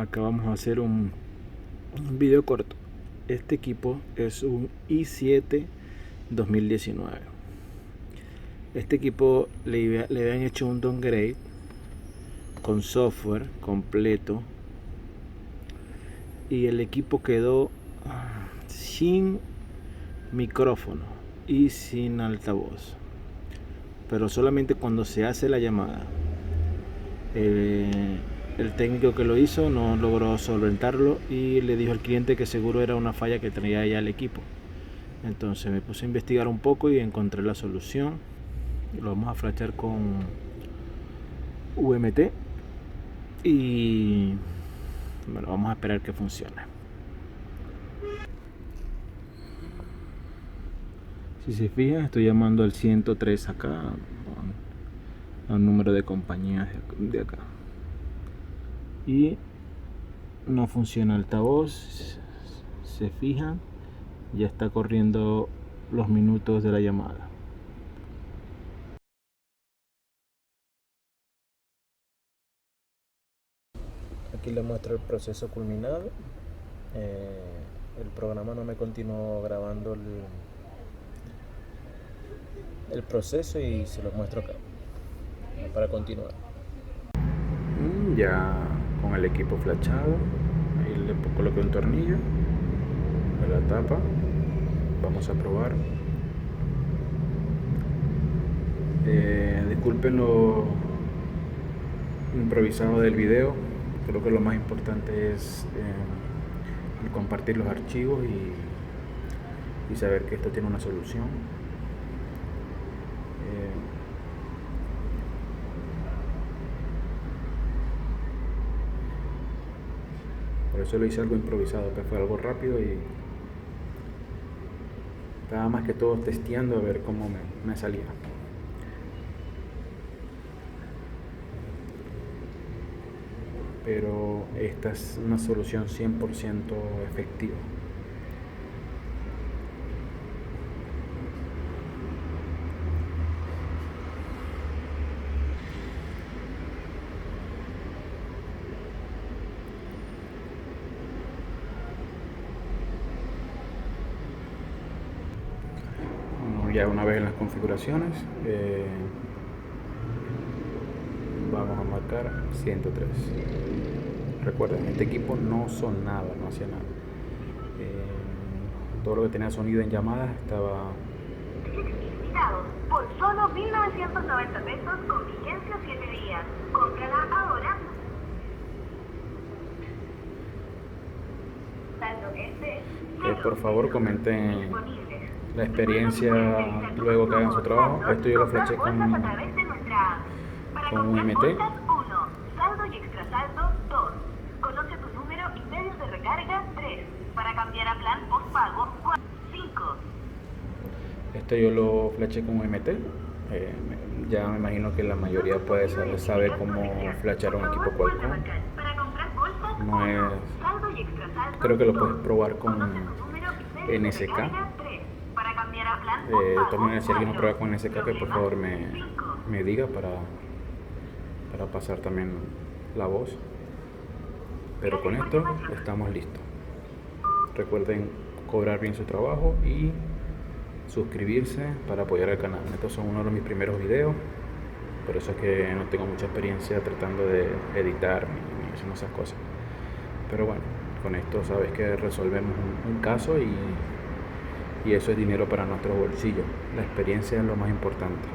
acá vamos a hacer un video corto. Este equipo es un i7 2019. Este equipo le habían hecho un downgrade con software completo y el equipo quedó sin micrófono y sin altavoz, pero solamente cuando se hace la llamada. El técnico que lo hizo no logró solventarlo y le dijo al cliente que seguro era una falla que tenía ya el equipo. Entonces me puse a investigar un poco y encontré la solución. Lo vamos a flashar con UMT y bueno, vamos a esperar que funcione. Si se fijan, estoy llamando al 103 acá, al número de compañías de acá, y no funciona el altavoz. Se fijan, ya está corriendo los minutos de la llamada. Aquí le muestro el proceso culminado. El programa no me continuó grabando el proceso y se lo muestro acá para continuar. Ya con el equipo flashado, ahí le coloqué un tornillo a la tapa. Vamos a probar. Disculpen lo improvisado del video. Creo que lo más importante es compartir los archivos y saber que esto tiene una solución. Por eso lo hice algo improvisado, que fue algo rápido y estaba más que todo testeando a ver cómo me salía. Pero esta es una solución 100% efectiva. Ya una vez en las configuraciones, vamos a marcar 103. Recuerden, este equipo no sonaba, no hacía nada. Todo lo que tenía sonido en llamadas estaba... Por solo 1.990 pesos con vigencia 7 días. Cómprala ahora. Por favor, comenten la experiencia luego que hagan su trabajo. Esto yo lo flasheé con UMT. Saldo y extra saldo 2. Conoce tu número y medios de recarga 3. Para cambiar a plan postpago 5. Esto yo lo flasheé con UMT. Ya me imagino que la mayoría puede saber cómo flashar un equipo Qualcomm. No es... Creo que lo puedes probar con NSK. También si alguien lo prueba con NSK, que por favor me diga para pasar también la voz. Pero con esto estamos listos. Recuerden cobrar bien su trabajo y suscribirse para apoyar al canal. Estos son uno de mis primeros videos, por eso es que no tengo mucha experiencia tratando de editar ni haciendo esas cosas. Pero bueno, con esto sabes que resolvemos un caso y eso es dinero para nuestro bolsillo. La experiencia es lo más importante.